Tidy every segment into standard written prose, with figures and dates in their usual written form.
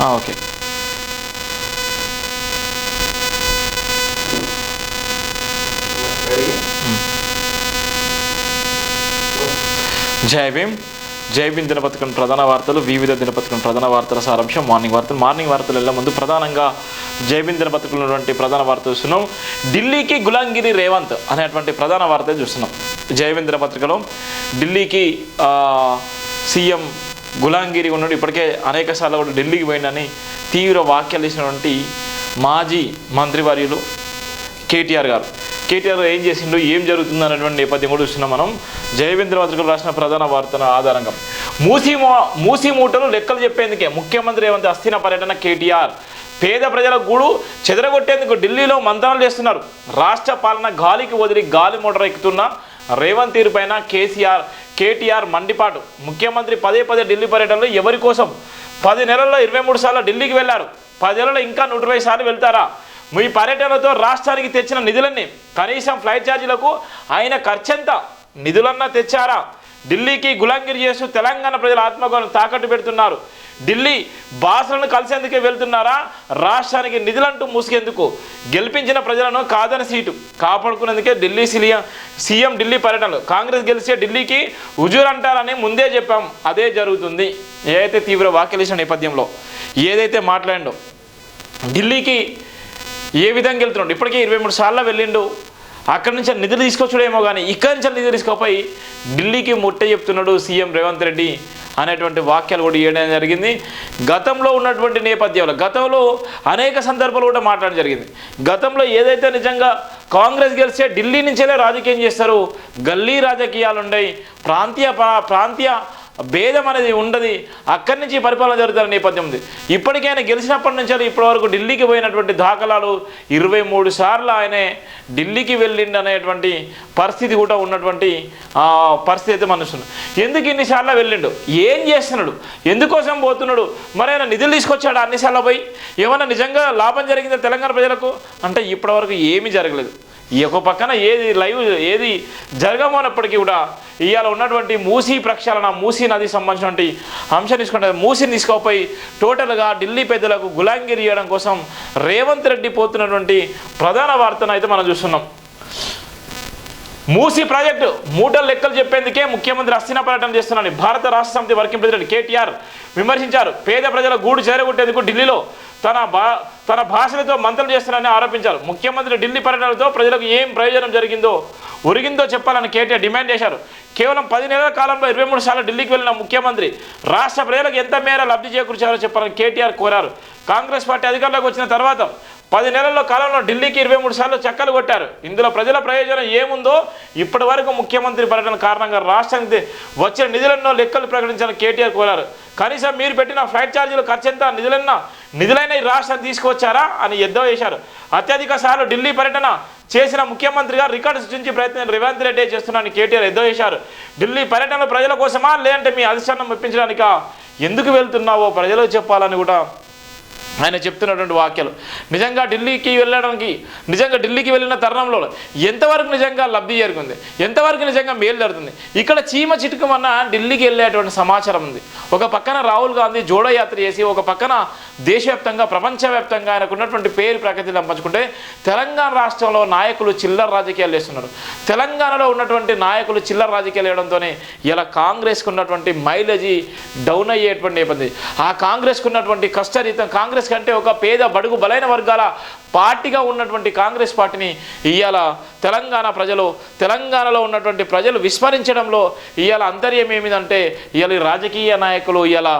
Okay. జై భీమ్. జై భీమ్ దినపత్రికను ప్రధాన వార్తలు, వివిధ దినపత్రికను ప్రధాన వార్తల సారాంశం, మార్నింగ్ వార్తలు వెళ్ళే ముందు ప్రధానంగా జై భీమ్ దినపత్రికలు ఉన్నటువంటి ప్రధాన వార్త చూస్తున్నాం. ఢిల్లీకి గులాంగిరి రేవంత్ అనేటువంటి ప్రధాన వార్త చూస్తున్నాం. జై భీమ్ దినపత్రికలో ఢిల్లీకి సీఎం గులాంగిరి ఉన్నాడు. ఇప్పటికే అనేక సార్లు కూడా ఢిల్లీకి పోయిందని తీవ్ర వ్యాఖ్యలు ఇచ్చినటువంటి మాజీ మంత్రివర్యులు కేటీఆర్ గారు ఏం చేసిండు, ఏం జరుగుతుంది అనేటువంటి నేపథ్యం కూడా చూస్తున్నాం మనం. జయవేంద్ర పత్రికలు రాసిన ప్రధాన వార్తల ఆధారంగా మూసీ మూటలు లెక్కలు చెప్పేందుకే ముఖ్యమంత్రి రేవంత్ హస్తిన పర్యటన. కేటీఆర్ పేద ప్రజల గూడు చెదరగొట్టేందుకు ఢిల్లీలో మంత్రాలు చేస్తున్నారు. రాష్ట్ర పాలన గాలికి వదిలి గాలి మోటార్ ఎక్కుతున్న రేవంత్ తీరుపైన కేటీఆర్ మండిపాటు. ముఖ్యమంత్రి పదే ఢిల్లీ పర్యటనలో ఎవరి కోసం? 10 నెలల్లో 23 సార్లు ఢిల్లీకి వెళ్ళారు. 10 నెలల్లో ఇంకా 120 సార్లు వెళ్తారా? మీ పర్యటనతో రాష్ట్రానికి తెచ్చిన నిధులన్నీ, కనీసం ఫ్లైట్ ఛార్జీలకు ఆయన ఖర్చంతా నిధులన్నా తెచ్చారా? ఢిల్లీకి గులాంగిరి చేస్తూ తెలంగాణ ప్రజల ఆత్మగౌరవం తాకట్టు పెడుతున్నారు. ఢిల్లీ బాసులను కలిసేందుకే వెళ్తున్నారా? రాష్ట్రానికి నిధులంటూ మూసుకెందుకు? గెలిపించిన ప్రజలను కాదని సీటు కాపాడుకునేందుకే సీఎం ఢిల్లీ పర్యటనలు. కాంగ్రెస్ గెలిచే ఢిల్లీకి హుజూర్ అంటారని ముందే చెప్పాం, అదే జరుగుతుంది. ఏదైతే తీవ్ర వ్యాఖ్యలు ఇచ్చిన నేపథ్యంలో ఏదైతే మాట్లాడిండో, ఢిల్లీకి ఏ విధంగా వెళ్తున్నాడు? ఇప్పటికే 23 సార్లు వెళ్ళిండు. అక్కడి నుంచి నిధులు తీసుకొచ్చుడేమో కానీ ఇక్కడి నుంచి నిధులు తీసుకోపోయి ఢిల్లీకి ముట్ట చెప్తున్నాడు సీఎం రేవంత్ రెడ్డి అనేటువంటి వాక్యాలు కూడా ఇవ్వడం జరిగింది. గతంలో ఉన్నటువంటి నేపథ్యంలో గతంలో అనేక సందర్భాలు కూడా మాట్లాడడం జరిగింది. గతంలో ఏదైతే నిజంగా కాంగ్రెస్ గెలిస్తే ఢిల్లీ నుంచేలే రాజకీయం చేస్తారు, గల్లీ రాజకీయాలు ఉన్నాయి, ప్రాంతీయ భేదం అనేది ఉండదు, అక్కడి నుంచి పరిపాలన జరుగుతున్న నేపథ్యం ఉంది. ఇప్పటికైనా గెలిచినప్పటి నుంచి ఇప్పటివరకు ఢిల్లీకి పోయినటువంటి దాఖలాలు 23 సార్లు ఆయనే ఢిల్లీకి వెళ్ళిండు అనేటువంటి పరిస్థితి కూడా ఉన్నటువంటి పరిస్థితి అయితే మనుషులు. ఎందుకు ఇన్నిసార్లు వెళ్ళిండు? ఏం చేస్తున్నాడు? ఎందుకోసం పోతున్నాడు? మరి ఆయన నిధులు తీసుకొచ్చాడు అన్నిసార్లు పోయి? ఏమన్నా నిజంగా లాభం జరిగిందా తెలంగాణ ప్రజలకు అంటే ఇప్పటివరకు ఏమీ జరగలేదు. ఈ ఒక పక్కన ఏది జరగమన్నప్పటికీ కూడా ఇవాళ ఉన్నటువంటి మూసీ ప్రక్షాళన, మూసీ నది సంబంధించినటువంటి అంశం తీసుకుంటే మూసీని తీసుకోపోయి టోటల్గా ఢిల్లీ పెద్దలకు గులాంగిరి ఇవ్వడం కోసం రేవంత్ రెడ్డి పోతున్నటువంటి ప్రధాన వార్తను అయితే మనం చూస్తున్నాం. మూసీ ప్రాజెక్టు మూటల లెక్కలు చెప్పేందుకే ముఖ్యమంత్రి హస్తిన పర్యటన చేస్తున్నారని భారత రాష్ట్ర సమితి వర్కింగ్ ప్రెసిడెంట్ కేటీఆర్ విమర్శించారు. పేద ప్రజల గూడు చేరగొట్టేందుకు ఢిల్లీలో తన భాషలతో మంత్రాలు చేస్తున్నారని ఆరోపించారు. ముఖ్యమంత్రి ఢిల్లీ పర్యటనతో ప్రజలకు ఏం ప్రయోజనం ఒరిగిందో చెప్పాలని కేటీఆర్ డిమాండ్ చేశారు. కేవలం 10 నెలల కాలంలో 23 సార్లు ఢిల్లీకి వెళ్ళిన ముఖ్యమంత్రి రాష్ట్ర ప్రజలకు ఎంత మేర లబ్ధి చేకూర్చారో చెప్పాలని కేటీఆర్ కోరారు. కాంగ్రెస్ పార్టీ అధికారంలోకి వచ్చిన తర్వాత 10 నెలల కాలంలో ఢిల్లీకి 23 సార్లు చక్కలు కొట్టారు. ఇందులో ప్రజల ప్రయోజనం ఏముందో ఇప్పటి వరకు ముఖ్యమంత్రి పర్యటన కారణంగా రాష్ట్రానికి వచ్చిన నిధులెన్నో లెక్కలు ప్రకటించాలని కేటీఆర్ కోరారు. కనీసం మీరు పెట్టిన ఫ్లైట్ ఛార్జీలు ఖర్చంతా నిధులైన ఈ రాష్ట్రాన్ని తీసుకొచ్చారా అని ఎద్దేవా చేశారు. అత్యధిక సార్లు ఢిల్లీ పర్యటన చేసిన ముఖ్యమంత్రిగా రికార్డు సృష్టించి ప్రయత్నం రేవంత్ రెడ్డి చేస్తున్నారని కేటీఆర్ ఎద్దేవా చేశారు. ఢిల్లీ పర్యటన ప్రజల కోసమా లేదంటే మీ అధిష్టానం మెప్పించడానికా? ఎందుకు వెళ్తున్నావో ప్రజలకు చెప్పాలని కూడా ఆయన చెప్తున్నటువంటి వాక్యాలు. నిజంగా ఢిల్లీకి వెళ్ళిన తరుణంలో ఎంతవరకు నిజంగా లబ్ధి జరుగుతుంది, ఎంతవరకు నిజంగా మేలు జరుగుతుంది? ఇక్కడ చీమ చిటుకమన్న ఢిల్లీకి వెళ్ళేటువంటి సమాచారం ఉంది. ఒక పక్కన రాహుల్ గాంధీ జోడో యాత్ర చేసి, ఒక పక్కన దేశవ్యాప్తంగా ప్రపంచవ్యాప్తంగా ఆయనకు ఉన్నటువంటి పేరు ప్రగతి పంచుకుంటే, తెలంగాణ రాష్ట్రంలో నాయకులు చిల్లర రాజకీయాలు చేస్తున్నారు. తెలంగాణలో ఉన్నటువంటి నాయకులు చిల్లర రాజకీయాలు వేయడంతోనే ఇలా కాంగ్రెస్కు ఉన్నటువంటి మైలేజీ డౌన్ అయ్యేటువంటి నేపథ్యం. ఆ కాంగ్రెస్కు ఉన్నటువంటి కష్టరీతం, కాంగ్రెస్ కంటే ఒక పేద బడుగు బలైన వర్గాల పార్టీగా ఉన్నటువంటి కాంగ్రెస్ పార్టీని ఇవాళ తెలంగాణలో ఉన్నటువంటి ప్రజలు విస్మరించడంలో ఇవాళ అంతర్యం ఏమిటంటే ఇవాళ రాజకీయ నాయకులు ఇవాళ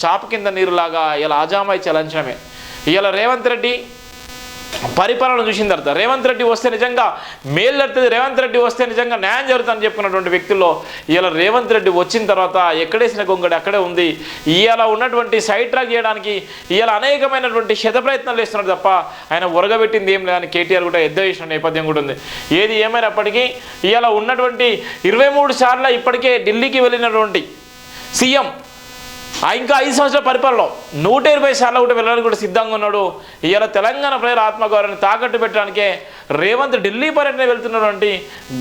చాప కింద నీరులాగా ఇలా ఆజామాయి చలించడమే. ఇవాళ రేవంత్ రెడ్డి పరిపాలన చూసిన తర్వాత రేవంత్ రెడ్డి వస్తే నిజంగా మేలు జరుగుతుంది, రేవంత్ రెడ్డి వస్తే నిజంగా న్యాయం జరుగుతుందని చెప్పుకున్నటువంటి వ్యక్తుల్లో ఇవాళ రేవంత్ రెడ్డి వచ్చిన తర్వాత ఎక్కడేసిన గొంగడి అక్కడే ఉంది. ఇవాళ ఉన్నటువంటి సైడ్ ట్రాక్ చేయడానికి ఇవాళ అనేకమైనటువంటి ప్రయత్నాలు చేస్తున్నారు తప్ప ఆయన ఒరగబెట్టింది ఏం లేదని కేటీఆర్ కూడా ఎద్దేవా చేసిన నేపథ్యం కూడా ఉంది. ఏది ఏమైనప్పటికీ ఇవాళ ఉన్నటువంటి 23 సార్లు ఇప్పటికే ఢిల్లీకి వెళ్ళినటువంటి సీఎం ఇంకా 5 సంవత్సరాల పరిపాలనలో 120 సార్లు కూడా వెళ్ళడానికి కూడా సిద్ధంగా ఉన్నాడు. ఇవాళ తెలంగాణ ప్రజల ఆత్మగౌరవాన్ని తాకట్టు పెట్టడానికే రేవంత్ ఢిల్లీ పర్యటన వెళ్తున్నటువంటి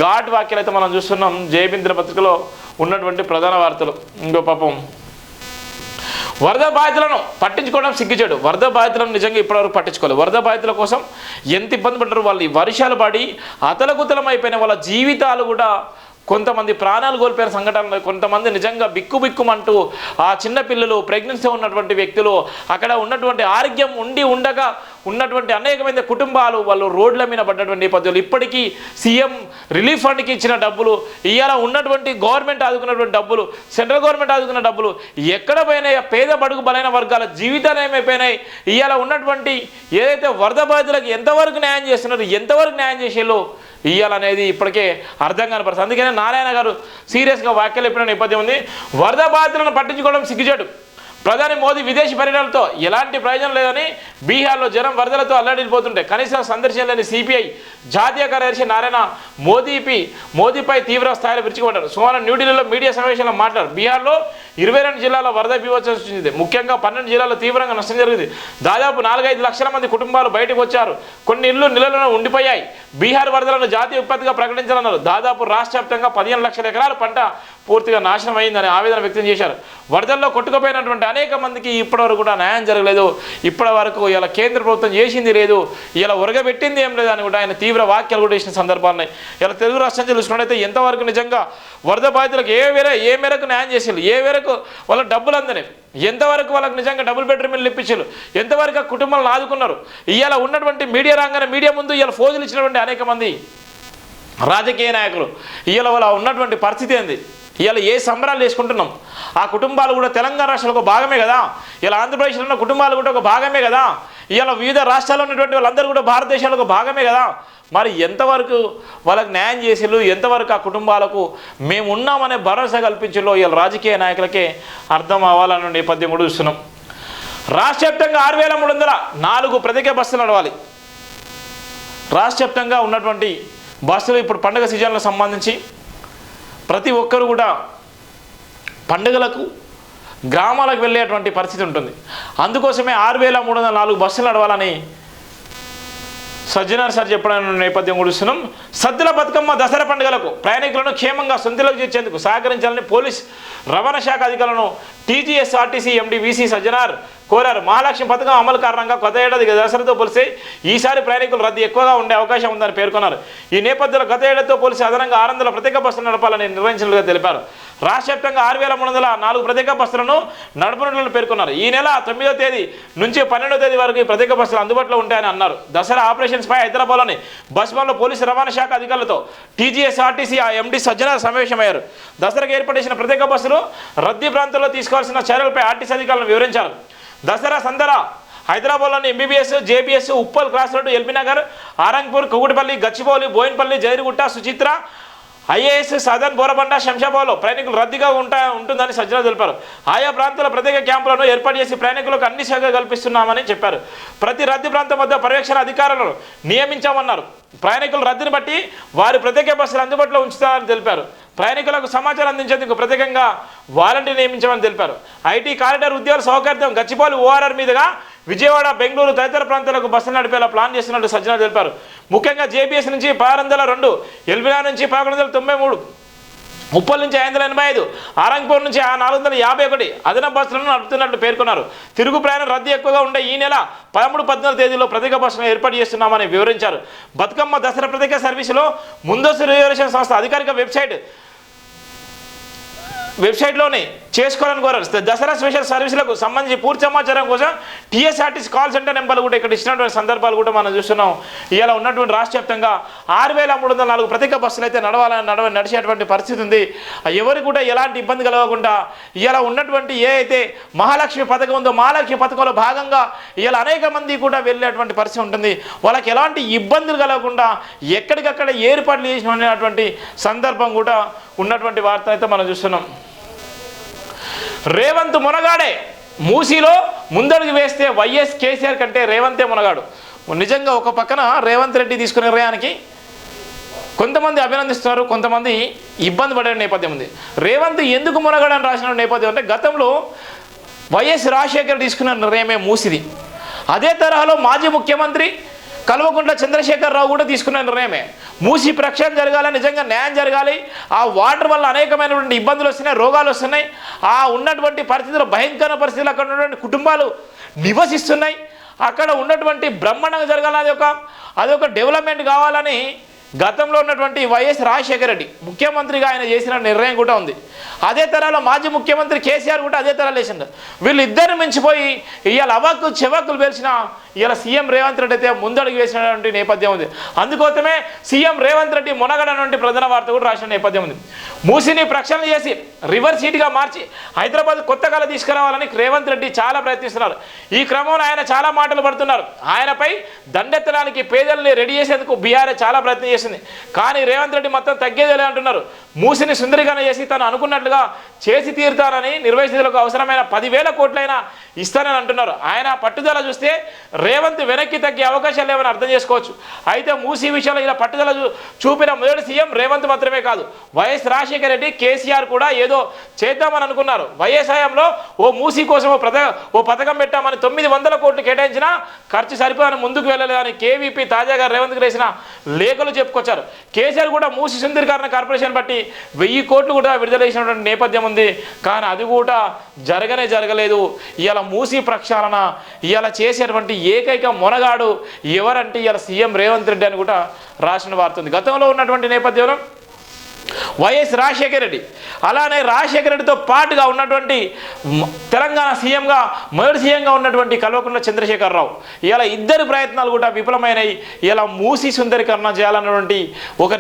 ఘాట్ వాక్యాలు అయితే మనం చూస్తున్నాం. జయభీమ్ దినపత్రికలో ఉన్నటువంటి ప్రధాన వార్తలు. ఇంకో పాపం వరద బాధితులను పట్టించుకోవడం సిగ్గుచేడు. వరద బాధితులను నిజంగా ఇప్పటివరకు పట్టించుకోలేదు. వరద బాధితుల కోసం ఎంత ఇబ్బంది పడ్డారు వాళ్ళు. వర్షాలు పడి అతలకుతలం అయిపోయిన వాళ్ళ జీవితాలు కూడా, కొంతమంది ప్రాణాలు కోల్పోయిన సంఘటనలు, కొంతమంది నిజంగా బిక్కుబిక్కుమంటూ ఆ చిన్న పిల్లలు, ప్రెగ్నెన్సీ ఉన్నటువంటి వ్యక్తులు, అక్కడ ఉన్నటువంటి ఆరోగ్యం ఉండగా ఉన్నటువంటి అనేకమైన కుటుంబాలు వాళ్ళు రోడ్ల మీద పడ్డటువంటి నేపథ్యంలో ఇప్పటికీ సీఎం రిలీఫ్ ఫండ్కి ఇచ్చిన డబ్బులు, ఇవాళ ఉన్నటువంటి గవర్నమెంట్ ఆదుకున్నటువంటి డబ్బులు, సెంట్రల్ గవర్నమెంట్ ఆదుకున్న డబ్బులు ఎక్కడ పోయినాయి? పేద బడుగు బలైన వర్గాల జీవితాలు ఏమైపోయినాయి? ఇవాళ ఉన్నటువంటి ఏదైతే వరద బాధితులకు ఎంతవరకు న్యాయం చేస్తున్నారు, ఎంతవరకు న్యాయం చేసేలో ఇయ్యాలనేది ఇప్పటికే అర్థం కాని పరిస్థితి. అందుకనే నారాయణ గారు సీరియస్గా వ్యాఖ్యలు చెప్పిన నేపథ్యం ఉంది. వరద బాధితులను పట్టించుకోవడం సిగ్గుచేటు. ప్రధాని మోదీ విదేశీ పర్యటనలతో ఎలాంటి ప్రయోజనం లేదని బీహార్లో జనం వరదలతో అల్లాడిపోతుంటే కనీసం సందర్శించలేని సిపిఐ జాతీయ కార్యదర్శి నారాయణ మోదీపై తీవ్ర స్థాయిలో విరుచుకుపడ్డారు. సోమవారం న్యూఢిల్లీలో మీడియా సమావేశంలో మాట్లాడారు. బీహార్లో 22 జిల్లాల వరద బీభత్సం సృష్టించింది. ముఖ్యంగా 12 జిల్లాల్లో తీవ్రంగా నష్టం జరిగింది. దాదాపు 4-5 లక్షల మంది కుటుంబాలు బయటకు వచ్చారు. కొన్ని ఇళ్లు నిలలను ఉండిపోయాయి. బీహార్ వరదలను జాతీయ విపత్తుగా ప్రకటించాలన్నారు. దాదాపు రాష్ట్ర వ్యాప్తంగా 15 లక్షల ఎకరాల పంట పూర్తిగా నాశనం అయిందని ఆవేదన వ్యక్తం చేశారు. వరదల్లో కొట్టుకుపోయినటువంటి అనేక మందికి ఇప్పటివరకు కూడా న్యాయం జరగలేదు. ఇప్పటి వరకు ఇలా కేంద్ర ప్రభుత్వం చేసింది లేదు, ఇలా ఉరగబెట్టింది ఏం లేదు అని కూడా ఆయన తీవ్ర వ్యాఖ్యలు కూడా చేసిన సందర్భాలున్నాయి. ఇలా తెలుగు రాష్ట్రం చూసుకున్నట్టయితే ఎంతవరకు నిజంగా వరద బాధితులకు ఏ మేరకు న్యాయం చేసేది, ఏ మేరకు వాళ్ళకి డబ్బులు అందని, ఎంతవరకు వాళ్ళకి నిజంగా డబుల్ బెడ్రూమ్ ఇల్లు ఇప్పించారు, ఎంతవరకు ఆ కుటుంబాలను ఆదుకున్నారు. ఇవాళ ఉన్నటువంటి మీడియా రంగానే మీడియా ముందు ఇలా ఫోజులు ఇచ్చినటువంటి అనేక మంది రాజకీయ నాయకులు ఇవాళ వాళ్ళ ఉన్నటువంటి పరిస్థితి ఏంది? ఇవాళ ఏ సంబరాలు చేసుకుంటున్నాం? ఆ కుటుంబాలు కూడా తెలంగాణ రాష్ట్రంలో ఒక భాగమే కదా, ఇలా ఆంధ్రప్రదేశ్లో ఉన్న కుటుంబాలు కూడా ఒక భాగమే కదా, ఇవాళ వివిధ రాష్ట్రాల్లో ఉన్నటువంటి వాళ్ళందరూ కూడా భారతదేశంలో ఒక భాగమే కదా. మరి ఎంతవరకు వాళ్ళకి న్యాయం చేసిళ్ళు, ఎంతవరకు ఆ కుటుంబాలకు మేము ఉన్నామనే భరోసా కల్పించలో ఇవాళ రాజకీయ నాయకులకే అర్థం అవ్వాలన్న నేపథ్యం కూడా చూస్తున్నాం. రాష్ట్ర వ్యాప్తంగా 6304 ప్రత్యేక బస్సులు నడవాలి. రాష్ట్ర వ్యాప్తంగా ఉన్నటువంటి బస్సులు ఇప్పుడు పండుగ సీజన్లకు సంబంధించి ప్రతి ఒక్కరు కూడా పండుగలకు గ్రామాలకు వెళ్ళేటువంటి పరిస్థితి ఉంటుంది. అందుకోసమే 6304 బస్సులు నడవాలని సజ్జనార్ సార్ చెప్పడం నేపథ్యం కూడుస్తున్నాం. సద్దుల బతుకమ్మ దసరా పండుగలకు ప్రయాణికులను క్షేమంగా సొంతలోకి చేర్చేందుకు సహకరించాలని పోలీస్ రవాణా శాఖ అధికారులను టీజీఎస్ఆర్టీసీ ఎండీ వీసీ సజ్జనార్ కోరారు. మహాలక్ష్మి పథకం అమలు కారణంగా గత ఏడాది దసరాతో పోలిస్తే ఈసారి ప్రయాణికుల రద్దీ ఎక్కువగా ఉండే అవకాశం ఉందని పేర్కొన్నారు. ఈ నేపథ్యంలో గత ఏడాదితో పోలిసి అదనంగా 600 ప్రత్యేక బస్సులు నడపాలని నిర్వహించినట్లుగా తెలిపారు. రాష్ట్ర వ్యాప్తంగా 6304 ప్రత్యేక బస్సులను నడపనులను పేర్కొన్నారు. ఈ నెల 9వ తేదీ నుంచి 12వ తేదీ వరకు ఈ ప్రత్యేక బస్సులు అందుబాటులో ఉంటాయని అన్నారు. దసరా ఆపరేషన్స్పై హైదరాబాద్లోని బస్ భవన్లో పోలీసు రవాణా శాఖ అధికారులతో టీజీఎస్ఆర్టీసీ ఎండీ సజ్జనార్ సమావేశమయ్యారు. దసరాకు ఏర్పాటు చేసిన ప్రత్యేక బస్సులు రద్దీ ప్రాంతాల్లో తీసుకోవాల్సిన చర్యలపై ఆర్టీసీ అధికారులను వివరించారు. దసరా సందరా హైదరాబాద్లోని MBBS, JBS, Uppal cross road, LB Nagar, Arangpur, Kukatpally, Gachibowli, Bowenpally, జైరుగుట్ట, సుచిత్ర, ఐఏఎస్, సదన్, బోరబండ, శంషాబాద్లో ప్రయాణికులు రద్దీగా ఉంటుందని సజ్జనార్ తెలిపారు. ఆయా ప్రాంతాల ప్రత్యేక క్యాంపులను ఏర్పాటు చేసి ప్రయాణికులకు అన్ని సేవలు కల్పిస్తున్నామని చెప్పారు. ప్రతి రద్దీ ప్రాంతం వద్ద పర్యవేక్షణ అధికారులను నియమించామన్నారు. ప్రయాణికుల రద్దీని బట్టి వారి ప్రత్యేక బస్సులు అందుబాటులో ఉంచుతారని తెలిపారు. ప్రయాణికులకు సమాచారం అందించేందుకు ప్రత్యేకంగా వాలంటీర్ నియమించామని తెలిపారు. ఐటీ కారిడార్ ఉద్యోగుల సౌకర్యం గచ్చిబౌలి ఓఆర్ఆర్ మీదుగా విజయవాడ, బెంగళూరు తదితర ప్రాంతాలకు బస్సులు నడిపేలా ప్లాన్ చేస్తున్నట్టు సజ్జనార్ తెలిపారు. ముఖ్యంగా జేబీఎస్ నుంచి 1602, ఎల్బీనగర్ నుంచి 1193, ఉప్పల్ నుంచి 585, ఆరంగ్పూర్ నుంచి 451 అదనపు బస్సులను నడుపుతున్నట్లు పేర్కొన్నారు. తిరుగు ప్రయాణం రద్దీ ఎక్కువగా ఉండే ఈ నెల 13, 14 తేదీలో ప్రత్యేక బస్సులను ఏర్పాటు చేస్తున్నామని వివరించారు. బతుకమ్మ దసరా ప్రత్యేక సర్వీసులో ముందస్తు రిజర్వేషన్ సంస్థ అధికారిక వెబ్సైట్లోనే చేసుకోవాలని కోరారు. దసరా స్పెషల్ సర్వీసులకు సంబంధించి పూర్తి సమాచారం కోసం టీఎస్ఆర్టీసీ కాల్ సెంటర్ నెంబర్లు కూడా ఇక్కడ ఇచ్చినటువంటి సందర్భాలు కూడా మనం చూస్తున్నాం. ఇలా ఉన్నటువంటి రాష్ట్ర వ్యాప్తంగా 6304 ప్రత్యేక బస్సులు అయితే నడిచేటువంటి పరిస్థితి ఉంది. ఎవరికి కూడా ఎలాంటి ఇబ్బంది కలగకుండా ఇలా ఉన్నటువంటి ఏ అయితే మహాలక్ష్మి పథకం ఉందో మహాలక్ష్మి పథకంలో భాగంగా ఇలా అనేక మంది కూడా వెళ్ళేటువంటి పరిస్థితి ఉంటుంది. వాళ్ళకి ఎలాంటి ఇబ్బందులు కలగకుండా ఎక్కడికక్కడ ఏర్పాట్లు చేసినటువంటి సందర్భం కూడా ఉన్నటువంటి వార్త అయితే మనం చూస్తున్నాం. రేవంత్ మునగాడే, మూసీలో ముందడుగు వేస్తే వైఎస్ కేసీఆర్ కంటే రేవంతే మునగాడు. నిజంగా ఒక పక్కన రేవంత్ రెడ్డి తీసుకునే నిర్ణయానికి కొంతమంది అభినందిస్తున్నారు, కొంతమంది ఇబ్బంది పడే నేపథ్యం ఉంది. రేవంత్ ఎందుకు మునగాడని రాసిన నేపథ్యం అంటే గతంలో వైఎస్ రాజశేఖర్ తీసుకున్న నిర్ణయమే మూసిది. అదే తరహాలో మాజీ ముఖ్యమంత్రి కల్వకుంట్ల చంద్రశేఖరరావు కూడా తీసుకున్న నిర్ణయమే. మూసి ప్రక్షాళన జరగాలి, నిజంగా న్యాయం జరగాలి. ఆ వాటర్ వల్ల అనేకమైనటువంటి ఇబ్బందులు వస్తున్నాయి, రోగాలు వస్తున్నాయి. ఆ ఉన్నటువంటి పరిస్థితులు, భయంకర పరిస్థితులు అక్కడ ఉన్నటువంటి కుటుంబాలు నివసిస్తున్నాయి. అక్కడ ఉన్నటువంటి బ్రహ్మాండంగా జరగాలి, అదొక డెవలప్మెంట్ కావాలని గతంలో ఉన్నటువంటి వైఎస్ రాజశేఖర రెడ్డి ముఖ్యమంత్రిగా ఆయన చేసిన నిర్ణయం కూడా ఉంది. అదే తరాలో మాజీ ముఖ్యమంత్రి కేసీఆర్ కూడా అదే తరాలు వేసిండు. వీళ్ళిద్దరు మించిపోయి ఇవాళ అవాక్కు చెవాకులు పేల్చిన ఇవాళ సీఎం రేవంత్ రెడ్డి అయితే ముందడుగు వేసినటువంటి నేపథ్యం ఉంది. అందుకోసమే సీఎం రేవంత్ రెడ్డి మునగడటువంటి ప్రధాన వార్త కూడా రాసిన నేపథ్యం ఉంది. మూసిని ప్రక్షాళన చేసి రివర్స్ సీట్గా మార్చి హైదరాబాద్ కొత్త కళ తీసుకురావాలని రేవంత్ రెడ్డి చాలా ప్రయత్నిస్తున్నారు. ఈ క్రమంలో ఆయన చాలా మాటలు పడుతున్నారు. ఆయనపై దండెత్తడానికి పేదల్ని రెడీ చేసేందుకు బీఆర్ఎస్ చాలా ప్రయత్నం చేసింది. కానీ రేవంత్ రెడ్డి మొత్తం తగ్గేదేలే అంటున్నారు. మూసిని సుందరీకరణ చేసి తను అనుకున్నట్లుగా చేసి తీరుతానని, నిర్వహితులకు అవసరమైన 10,000 కోట్లైనా ఇస్తానని అంటున్నారు. ఆయన పట్టుదల చూస్తే రేవంత్ వెనక్కి తగ్గే అవకాశాలు లేవని అర్థం చేసుకోవచ్చు. అయితే మూసీ విషయంలో ఇలా పట్టుదల చూపిన మొదటి సీఎం రేవంత్ మాత్రమే కాదు, వైఎస్ రాజశేఖర రెడ్డి, కేసీఆర్ కూడా ఏదో చేద్దామని అనుకున్నారు. వైఎస్ హయాంలో ఓ మూసీ కోసం ఓ పథకం పెట్టామని 900 కోట్లు కేటాయించినా ఖర్చు సరిపోదని ముందుకు వెళ్ళలేదని కేవీపీ తాజాగా రేవంత్కి వేసిన లేఖలు చెప్పుకొచ్చారు. కేసీఆర్ కూడా మూసీ సుందరీకరణ కార్పొరేషన్ బట్టి 1000 కోట్లు కూడా విడుదల చేసినటువంటి నేపథ్యం ఉంది. కానీ అది కూడా జరగలేదు. ఇవాళ మూసీ ప్రక్షాళన ఇవాళ చేసేటువంటి ఏకైక మొనగాడు ఎవరంటే ఇవాళ సీఎం రేవంత్ రెడ్డి అని కూడా రాసిన వార్త ఉంది. గతంలో ఉన్నటువంటి నేపథ్యంలో వైఎస్ రాజశేఖర రెడ్డి, అలానే రాజశేఖర రెడ్డితో పాటుగా ఉన్నటువంటి తెలంగాణ సీఎంగా మొదటి సీఎంగా ఉన్నటువంటి కల్వకుంట్ల చంద్రశేఖరరావు, ఇలా ఇద్దరి ప్రయత్నాలు కూడా విఫలమైనవి. ఇలా మూసి సుందరీకరణ చేయాలన్నటువంటి ఒక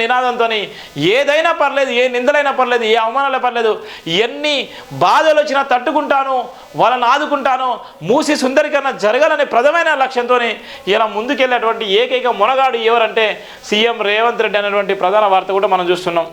నినాదంతో ఏదైనా పర్లేదు, ఏ నిందలైనా పర్లేదు, ఏ అవమానాలే పర్లేదు, ఎన్ని బాధలు వచ్చినా తట్టుకుంటాను, వాళ్ళని ఆదుకుంటాను, మూసి సుందరీకరణ జరగాలనే ప్రధానమైన లక్ష్యంతో ఇలా ముందుకెళ్ళేటువంటి ఏకైక మొనగాడు ఎవరంటే సీఎం రేవంత్ రెడ్డి అనేటువంటి ప్రధాన వార్త కూడా మనం చూస్తున్నాం.